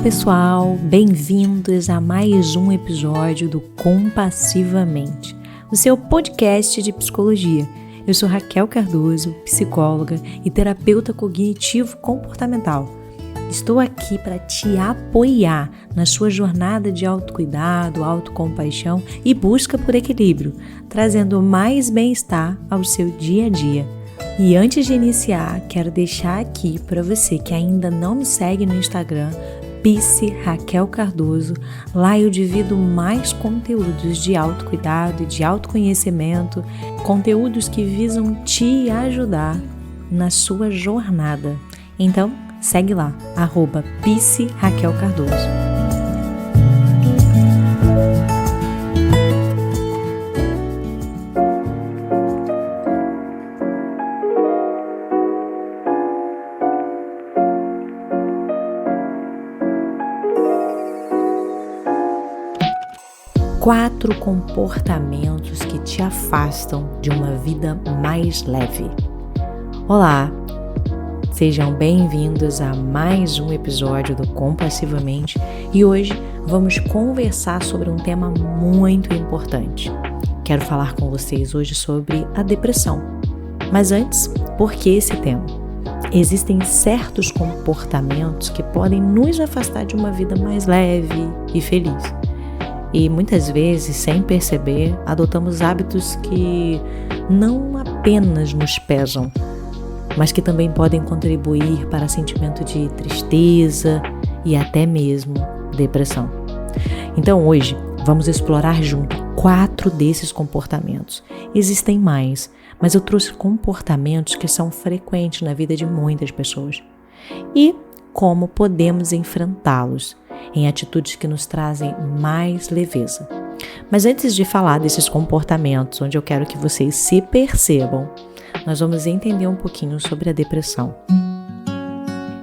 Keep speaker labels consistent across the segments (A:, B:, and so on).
A: pessoal, bem-vindos a mais um episódio do Compassivamente, o seu podcast de psicologia. Eu sou Raquel Cardoso, psicóloga e terapeuta cognitivo-comportamental. Estou aqui para te apoiar na sua jornada de autocuidado, autocompaixão e busca por equilíbrio, trazendo mais bem-estar ao seu dia a dia. E antes de iniciar, quero deixar aqui para você que ainda não me segue no Instagram, Psi Raquel Cardoso. Lá eu divido mais conteúdos de autocuidado e de autoconhecimento, conteúdos que visam te ajudar na sua jornada. Então, segue lá, @Psi Raquel Cardoso. Quatro comportamentos que te afastam de uma vida mais leve. Olá, sejam bem-vindos a mais um episódio do Compassivamente e hoje vamos conversar sobre um tema muito importante. Quero falar com vocês hoje sobre a depressão. Mas antes, por que esse tema? Existem certos comportamentos que podem nos afastar de uma vida mais leve e feliz. E muitas vezes, sem perceber, adotamos hábitos que não apenas nos pesam, mas que também podem contribuir para sentimento de tristeza e até mesmo depressão. Então hoje vamos explorar junto 4 desses comportamentos. Existem mais, mas eu trouxe comportamentos que são frequentes na vida de muitas pessoas. E como podemos enfrentá-los em atitudes que nos trazem mais leveza. Mas antes de falar desses comportamentos, onde eu quero que vocês se percebam, nós vamos entender um pouquinho sobre a depressão.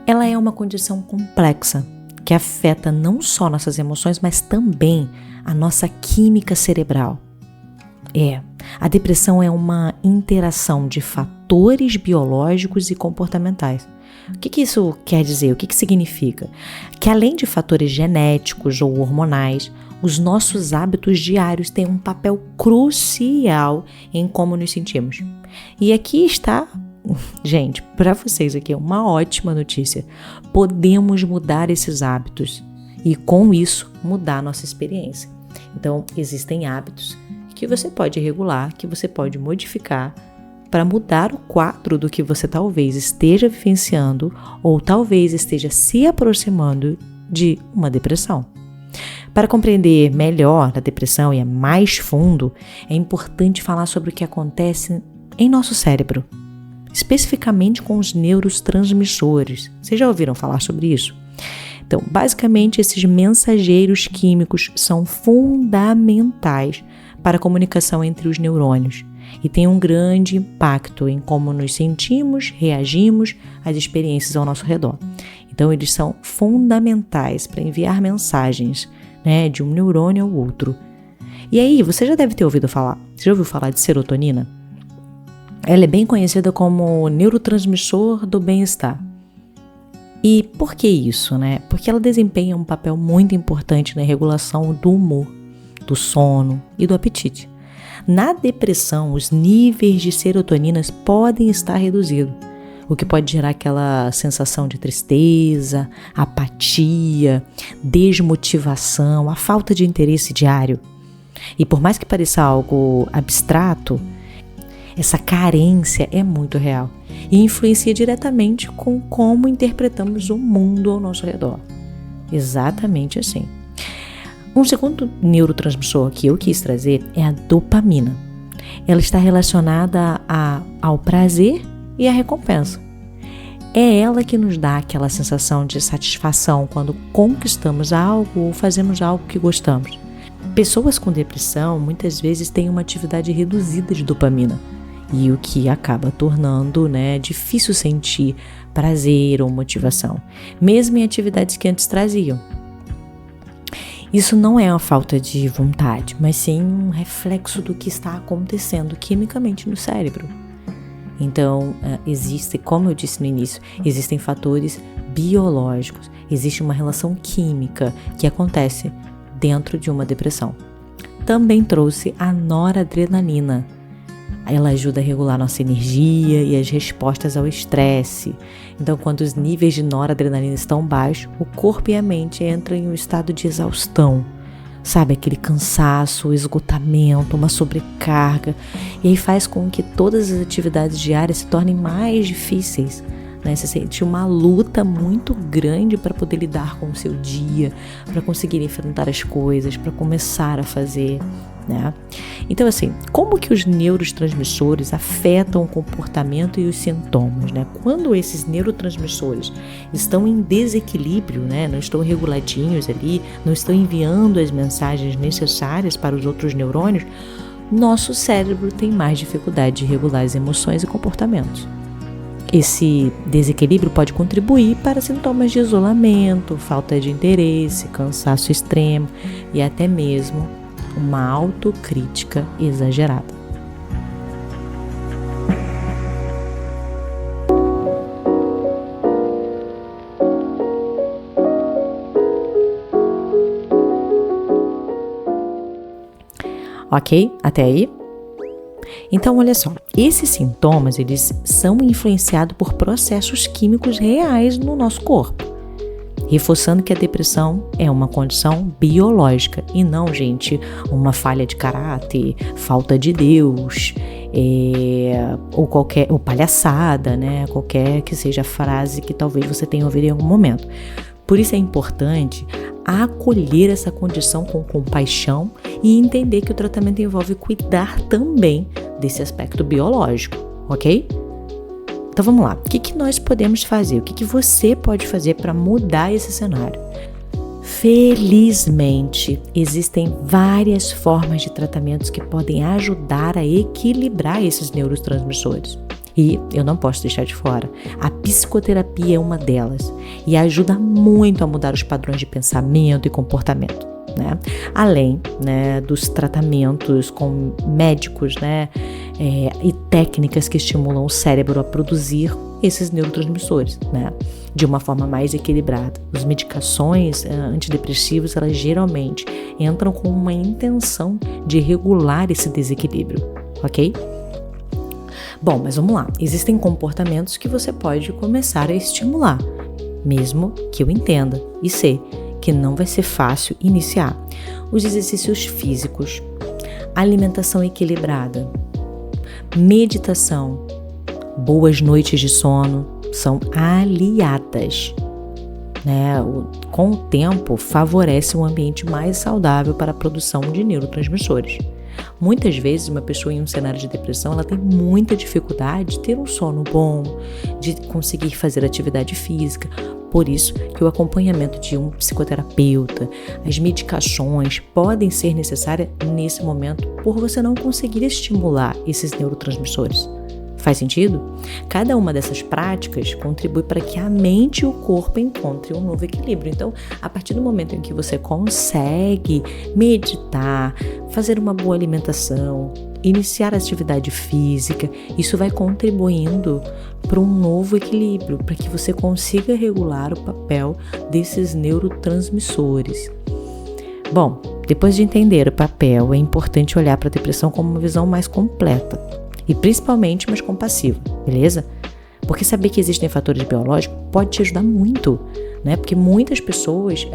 A: Ela é uma condição complexa que afeta não só nossas emoções, mas também a nossa química cerebral. A depressão é uma interação de fatores biológicos e comportamentais. O que isso quer dizer? O que significa? Que além de fatores genéticos ou hormonais, os nossos hábitos diários têm um papel crucial em como nos sentimos. E aqui está, gente, para vocês aqui uma ótima notícia. Podemos mudar esses hábitos e com isso mudar a nossa experiência. Então, existem hábitos que você pode regular, que você pode modificar para mudar o quadro do que você talvez esteja vivenciando ou talvez esteja se aproximando de uma depressão. Para compreender melhor a depressão e mais fundo, é importante falar sobre o que acontece em nosso cérebro, especificamente com os neurotransmissores. Vocês já ouviram falar sobre isso? Então, basicamente, esses mensageiros químicos são fundamentais para a comunicação entre os neurônios e tem um grande impacto em como nos sentimos, reagimos às experiências ao nosso redor. Então, eles são fundamentais para enviar mensagens, de um neurônio ao outro. E aí, você já deve ter ouvido falar, você já ouviu falar de serotonina? Ela é bem conhecida como neurotransmissor do bem-estar. E por que isso, Porque ela desempenha um papel muito importante na regulação do humor, do sono e do apetite. Na depressão, os níveis de serotoninas podem estar reduzidos, o que pode gerar aquela sensação de tristeza, apatia, desmotivação, a falta de interesse diário. E por mais que pareça algo abstrato, essa carência é muito real e influencia diretamente com como interpretamos o mundo ao nosso redor. Exatamente assim. Um segundo neurotransmissor que eu quis trazer é a dopamina. Ela está relacionada ao prazer e à recompensa. É ela que nos dá aquela sensação de satisfação quando conquistamos algo ou fazemos algo que gostamos. Pessoas com depressão muitas vezes têm uma atividade reduzida de dopamina, e o que acaba tornando difícil sentir prazer ou motivação, mesmo em atividades que antes traziam. Isso não é uma falta de vontade, mas sim um reflexo do que está acontecendo quimicamente no cérebro. Então, como eu disse no início, existem fatores biológicos. Existe uma relação química que acontece dentro de uma depressão. Também trouxe a noradrenalina. Ela ajuda a regular nossa energia e as respostas ao estresse. Então, quando os níveis de noradrenalina estão baixos, o corpo e a mente entram em um estado de exaustão. Sabe, aquele cansaço, esgotamento, uma sobrecarga. E aí faz com que todas as atividades diárias se tornem mais difíceis. Né? Você sente uma luta muito grande para poder lidar com o seu dia, para conseguir enfrentar as coisas, para começar a fazer. Né? Então, assim, como que os neurotransmissores afetam o comportamento e os sintomas? Né? Quando esses neurotransmissores estão em desequilíbrio, né? Não estão reguladinhos ali, não estão enviando as mensagens necessárias para os outros neurônios, nosso cérebro tem mais dificuldade de regular as emoções e comportamentos. Esse desequilíbrio pode contribuir para sintomas de isolamento, falta de interesse, cansaço extremo e até mesmo uma autocrítica exagerada. Ok? Até aí? Então, olha só, esses sintomas, eles são influenciados por processos químicos reais no nosso corpo, reforçando que a depressão é uma condição biológica e não, gente, uma falha de caráter, falta de Deus, ou palhaçada, né? Qualquer que seja a frase que talvez você tenha ouvido em algum momento. Por isso é importante acolher essa condição com compaixão e entender que o tratamento envolve cuidar também desse aspecto biológico, ok? Então vamos lá, o que nós podemos fazer? O que você pode fazer para mudar esse cenário? Felizmente, existem várias formas de tratamentos que podem ajudar a equilibrar esses neurotransmissores. E eu não posso deixar de fora, a psicoterapia é uma delas e ajuda muito a mudar os padrões de pensamento e comportamento, né? Além, né, dos tratamentos com médicos, né, e técnicas que estimulam o cérebro a produzir esses neurotransmissores, né, de uma forma mais equilibrada. As medicações antidepressivas, elas geralmente entram com uma intenção de regular esse desequilíbrio, ok? Bom, mas vamos lá. Existem comportamentos que você pode começar a estimular, mesmo que eu entenda e sei que não vai ser fácil iniciar. Os exercícios físicos, alimentação equilibrada, meditação, boas noites de sono são aliadas, né? Com o tempo, favorece um ambiente mais saudável para a produção de neurotransmissores. Muitas vezes, uma pessoa em um cenário de depressão, ela tem muita dificuldade de ter um sono bom, de conseguir fazer atividade física. Por isso que o acompanhamento de um psicoterapeuta, as medicações podem ser necessárias nesse momento por você não conseguir estimular esses neurotransmissores. Faz sentido? Cada uma dessas práticas contribui para que a mente e o corpo encontrem um novo equilíbrio. Então, a partir do momento em que você consegue meditar, fazer uma boa alimentação, iniciar a atividade física, isso vai contribuindo para um novo equilíbrio, para que você consiga regular o papel desses neurotransmissores. Bom, depois de entender o papel, é importante olhar para a depressão como uma visão mais completa. E principalmente mais compassiva, beleza? Porque saber que existem fatores biológicos pode te ajudar muito, né? Porque muitas pessoas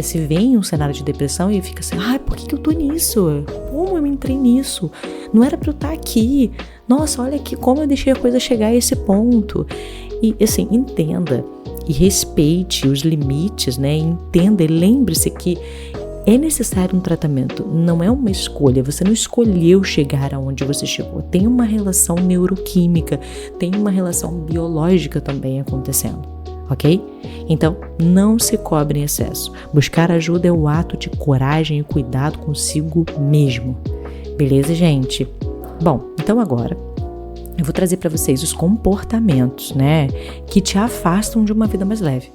A: se veem em um cenário de depressão e fica assim, por que eu tô nisso? Como eu entrei nisso? Não era pra eu estar aqui. Nossa, olha aqui como eu deixei a coisa chegar a esse ponto. E assim, entenda e respeite os limites, né? Entenda e lembre-se que é necessário um tratamento, não é uma escolha, você não escolheu chegar aonde você chegou, tem uma relação neuroquímica, tem uma relação biológica também acontecendo, ok? Então, não se cobre em excesso, buscar ajuda é o ato de coragem e cuidado consigo mesmo, beleza, gente? Bom, então agora eu vou trazer para vocês os comportamentos, né, que te afastam de uma vida mais leve.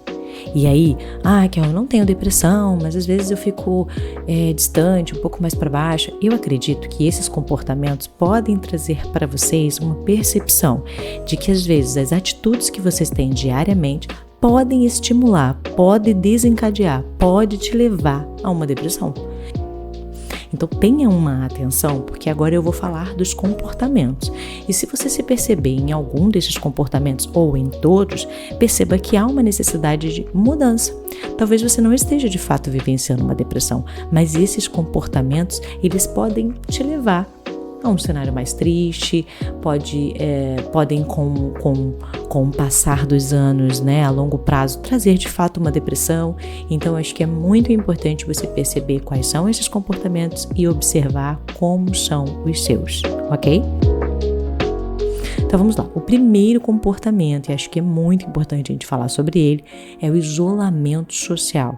A: E aí, que eu não tenho depressão, mas às vezes eu fico distante, um pouco mais para baixo. Eu acredito que esses comportamentos podem trazer para vocês uma percepção de que às vezes as atitudes que vocês têm diariamente podem estimular, pode desencadear, pode te levar a uma depressão. Então tenha uma atenção, porque agora eu vou falar dos comportamentos. E se você se perceber em algum desses comportamentos ou em todos, perceba que há uma necessidade de mudança. Talvez você não esteja de fato vivenciando uma depressão, mas esses comportamentos, eles podem te levar a um cenário mais triste, podem com o passar dos anos, né, a longo prazo, trazer de fato uma depressão. Então, acho que é muito importante você perceber quais são esses comportamentos e observar como são os seus, ok? Então, vamos lá. O primeiro comportamento, e acho que é muito importante a gente falar sobre ele, é o isolamento social.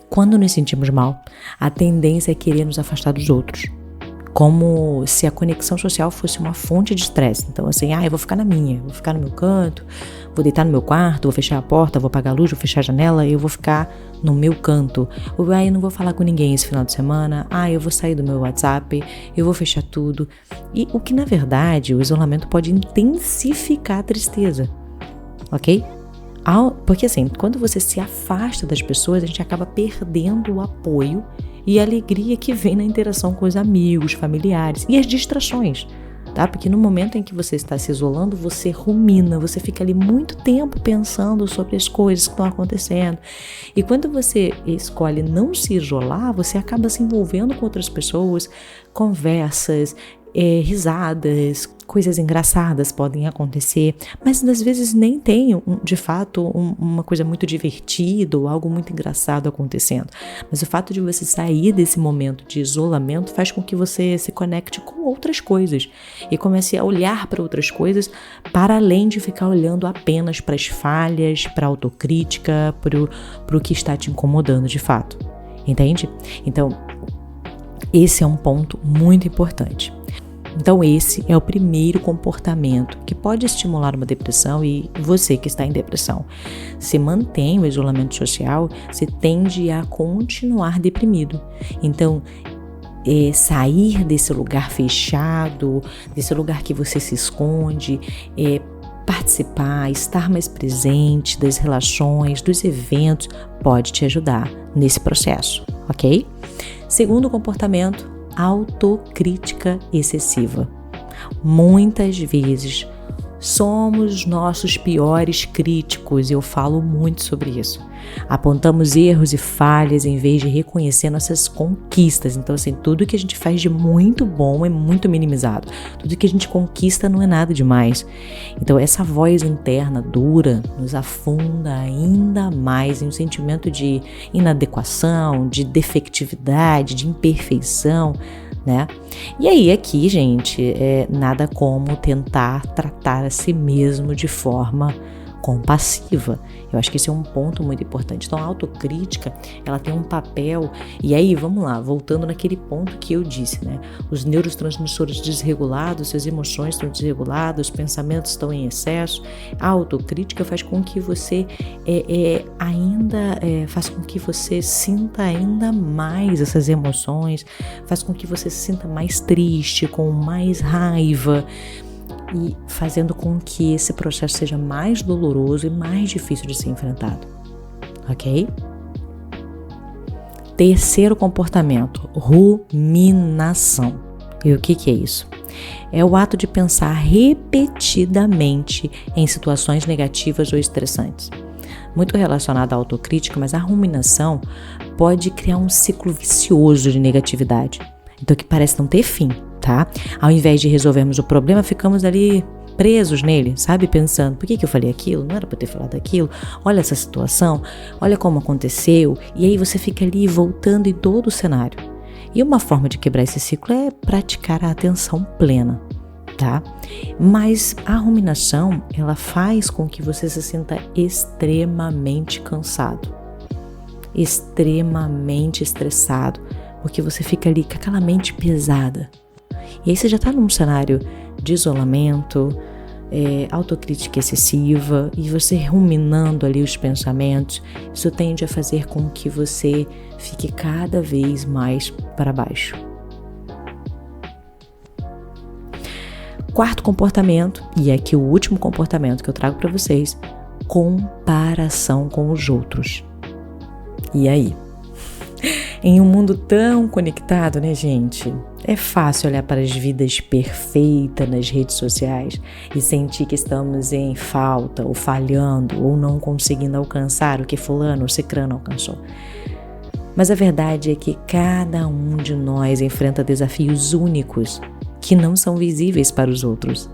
A: Quando nos sentimos mal, a tendência é querer nos afastar dos outros, como se a conexão social fosse uma fonte de estresse. Então, assim, eu vou ficar na minha, vou ficar no meu canto, vou deitar no meu quarto, vou fechar a porta, vou apagar a luz, vou fechar a janela, eu vou ficar no meu canto. Ou, eu não vou falar com ninguém esse final de semana, eu vou sair do meu WhatsApp, eu vou fechar tudo. E o que, na verdade, o isolamento pode intensificar a tristeza, ok? Porque, assim, quando você se afasta das pessoas, a gente acaba perdendo o apoio e a alegria que vem na interação com os amigos, familiares e as distrações, tá? Porque no momento em que você está se isolando, você rumina, você fica ali muito tempo pensando sobre as coisas que estão acontecendo. E quando você escolhe não se isolar, você acaba se envolvendo com outras pessoas, conversas, risadas, coisas engraçadas podem acontecer, mas às vezes nem tem, de fato, uma coisa muito divertida ou algo muito engraçado acontecendo. Mas o fato de você sair desse momento de isolamento faz com que você se conecte com outras coisas e comece a olhar para outras coisas para além de ficar olhando apenas para as falhas, para a autocrítica, para o que está te incomodando de fato. Entende? Então, esse é um ponto muito importante. Então, esse é o primeiro comportamento que pode estimular uma depressão. E você que está em depressão, se mantém o isolamento social, você tende a continuar deprimido. Então, sair desse lugar fechado, desse lugar que você se esconde, participar, estar mais presente das relações, dos eventos, pode te ajudar nesse processo, ok? Segundo comportamento, autocrítica excessiva. Muitas vezes somos nossos piores críticos, e eu falo muito sobre isso. Apontamos erros e falhas em vez de reconhecer nossas conquistas. Então, assim, tudo que a gente faz de muito bom é muito minimizado. Tudo que a gente conquista não é nada demais. Então, essa voz interna dura nos afunda ainda mais em um sentimento de inadequação, de defectividade, de imperfeição, né? E aí, aqui, gente, nada como tentar tratar a si mesmo de forma compassiva. Eu acho que esse é um ponto muito importante. Então, a autocrítica, ela tem um papel, e aí, vamos lá, voltando naquele ponto que eu disse, né? Os neurotransmissores desregulados, suas emoções estão desreguladas, os pensamentos estão em excesso. A autocrítica faz com que você faz com que você sinta ainda mais essas emoções, faz com que você se sinta mais triste, com mais raiva, e fazendo com que esse processo seja mais doloroso e mais difícil de ser enfrentado, ok? Terceiro comportamento, ruminação. E o que é isso? É o ato de pensar repetidamente em situações negativas ou estressantes. Muito relacionado à autocrítica, mas a ruminação pode criar um ciclo vicioso de negatividade, então que parece não ter fim, tá? Ao invés de resolvermos o problema, ficamos ali presos nele, sabe? Pensando, por que eu falei aquilo? Não era para ter falado aquilo? Olha essa situação, olha como aconteceu. E aí você fica ali voltando em todo o cenário. E uma forma de quebrar esse ciclo é praticar a atenção plena, tá? Mas a ruminação, ela faz com que você se sinta extremamente cansado, extremamente estressado, porque você fica ali com aquela mente pesada. E aí você já está num cenário de isolamento, autocrítica excessiva, e você ruminando ali os pensamentos, isso tende a fazer com que você fique cada vez mais para baixo. Quarto comportamento, e aqui o último comportamento que eu trago para vocês, comparação com os outros. E aí? Em um mundo tão conectado, né, gente? É fácil olhar para as vidas perfeitas nas redes sociais e sentir que estamos em falta, ou falhando, ou não conseguindo alcançar o que fulano ou cicrano alcançou. Mas a verdade é que cada um de nós enfrenta desafios únicos que não são visíveis para os outros.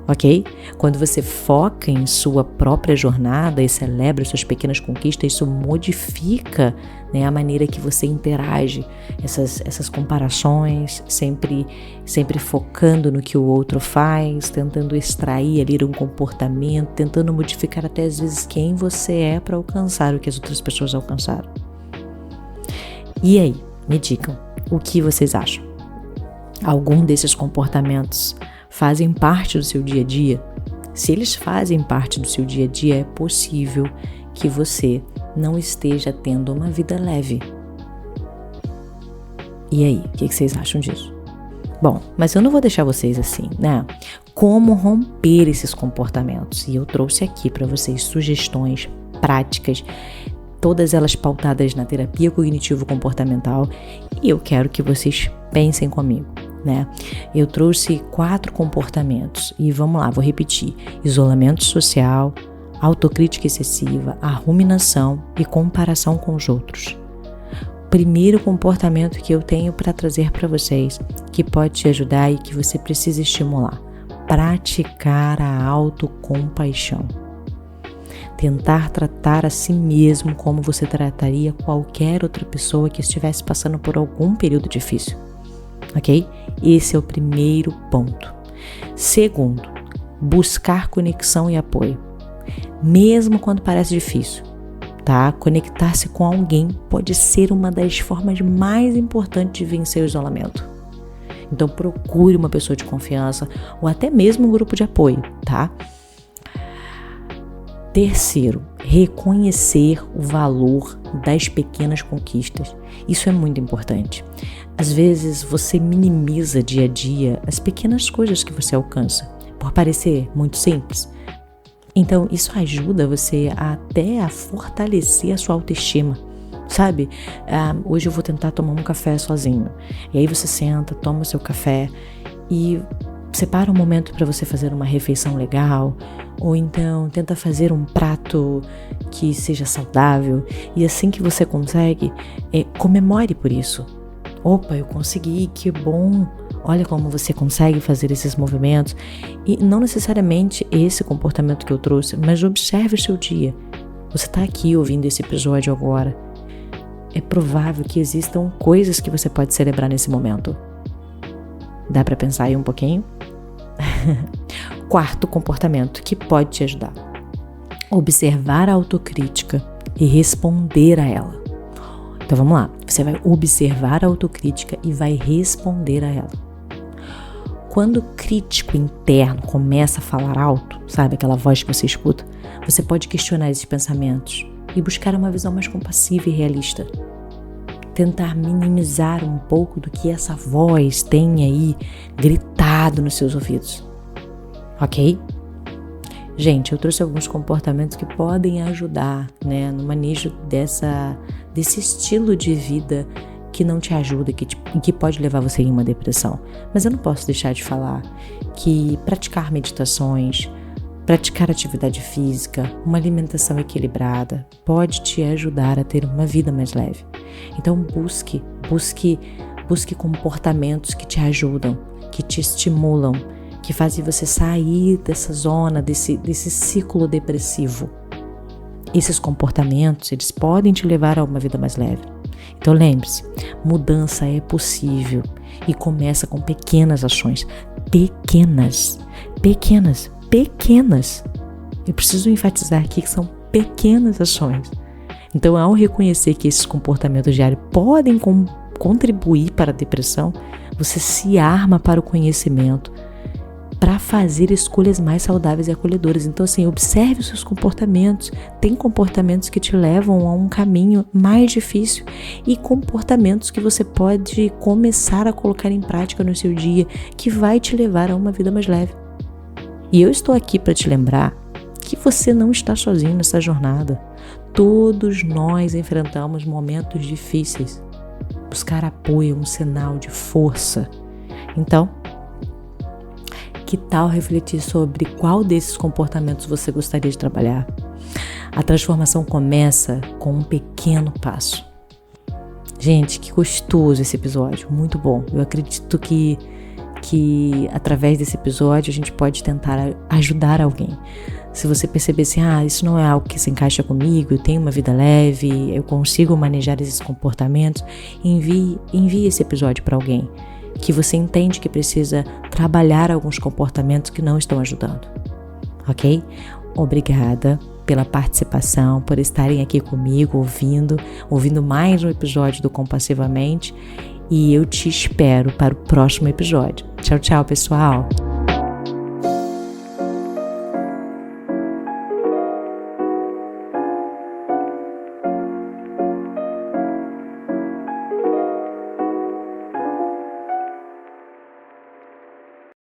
A: Ok? Quando você foca em sua própria jornada e celebra suas pequenas conquistas, isso modifica, né, a maneira que você interage. Essas comparações, sempre focando no que o outro faz, tentando extrair ali um comportamento, tentando modificar até às vezes quem você é para alcançar o que as outras pessoas alcançaram. E aí, me digam, o que vocês acham? Algum desses comportamentos fazem parte do seu dia a dia? Se eles fazem parte do seu dia a dia, é possível que você não esteja tendo uma vida leve. E aí, o que vocês acham disso? Bom, mas eu não vou deixar vocês assim, né? Como romper esses comportamentos? E eu trouxe aqui para vocês sugestões práticas, todas elas pautadas na terapia cognitivo-comportamental, e eu quero que vocês pensem comigo, né? Eu trouxe 4 comportamentos e vamos lá, vou repetir: isolamento social, autocrítica excessiva, a ruminação e comparação com os outros. Primeiro comportamento que eu tenho para trazer para vocês, que pode te ajudar e que você precisa estimular: praticar a autocompaixão. Tentar tratar a si mesmo como você trataria qualquer outra pessoa que estivesse passando por algum período difícil. Ok? Esse é o primeiro ponto. Segundo, buscar conexão e apoio. Mesmo quando parece difícil, tá? Conectar-se com alguém pode ser uma das formas mais importantes de vencer o isolamento. Então procure uma pessoa de confiança ou até mesmo um grupo de apoio, tá? Terceiro, reconhecer o valor das pequenas conquistas. Isso é muito importante. Às vezes você minimiza dia a dia as pequenas coisas que você alcança, por parecer muito simples. Então isso ajuda você até a fortalecer a sua autoestima, sabe? Hoje eu vou tentar tomar um café sozinho. E aí você senta, toma o seu café e separa um momento para você fazer uma refeição legal, ou então tenta fazer um prato que seja saudável, e assim que você consegue, comemore por isso. Opa, eu consegui, que bom! Olha como você consegue fazer esses movimentos. E não necessariamente esse comportamento que eu trouxe, mas observe o seu dia. Você está aqui ouvindo esse episódio agora. É provável que existam coisas que você pode celebrar nesse momento. Dá para pensar aí um pouquinho? Quarto comportamento que pode te ajudar: observar a autocrítica e responder a ela. Então vamos lá, você vai observar a autocrítica e vai responder a ela. Quando o crítico interno começa a falar alto, sabe aquela voz que você escuta, você pode questionar esses pensamentos e buscar uma visão mais compassiva e realista. Tentar minimizar um pouco do que essa voz tem aí gritado nos seus ouvidos. Ok? Gente, eu trouxe alguns comportamentos que podem ajudar, né, no manejo desse estilo de vida que não te ajuda, que pode levar você em uma depressão. Mas eu não posso deixar de falar que praticar meditações, praticar atividade física, uma alimentação equilibrada pode te ajudar a ter uma vida mais leve. Então busque comportamentos que te ajudam, que te estimulam, que fazem você sair dessa zona, desse ciclo depressivo. Esses comportamentos, eles podem te levar a uma vida mais leve. Então lembre-se, mudança é possível e começa com pequenas ações. Pequenas. Eu preciso enfatizar aqui que são pequenas ações. Então, ao reconhecer que esses comportamentos diários podem contribuir para a depressão, você se arma para o conhecimento, para fazer escolhas mais saudáveis e acolhedoras. Então, assim, observe os seus comportamentos. Tem comportamentos que te levam a um caminho mais difícil e comportamentos que você pode começar a colocar em prática no seu dia, que vai te levar a uma vida mais leve. E eu estou aqui para te lembrar que você não está sozinho nessa jornada. Todos nós enfrentamos momentos difíceis. Buscar apoio é um sinal de força. Então, que tal refletir sobre qual desses comportamentos você gostaria de trabalhar? A transformação começa com um pequeno passo. Gente, que gostoso esse episódio, muito bom. Eu acredito que através desse episódio a gente pode tentar ajudar alguém. Se você perceber assim, isso não é algo que se encaixa comigo, eu tenho uma vida leve, eu consigo manejar esses comportamentos, envie esse episódio para alguém que você entende que precisa trabalhar alguns comportamentos que não estão ajudando, ok? Obrigada pela participação, por estarem aqui comigo, ouvindo mais um episódio do Compassivamente, e eu te espero para o próximo episódio. Tchau, tchau, pessoal!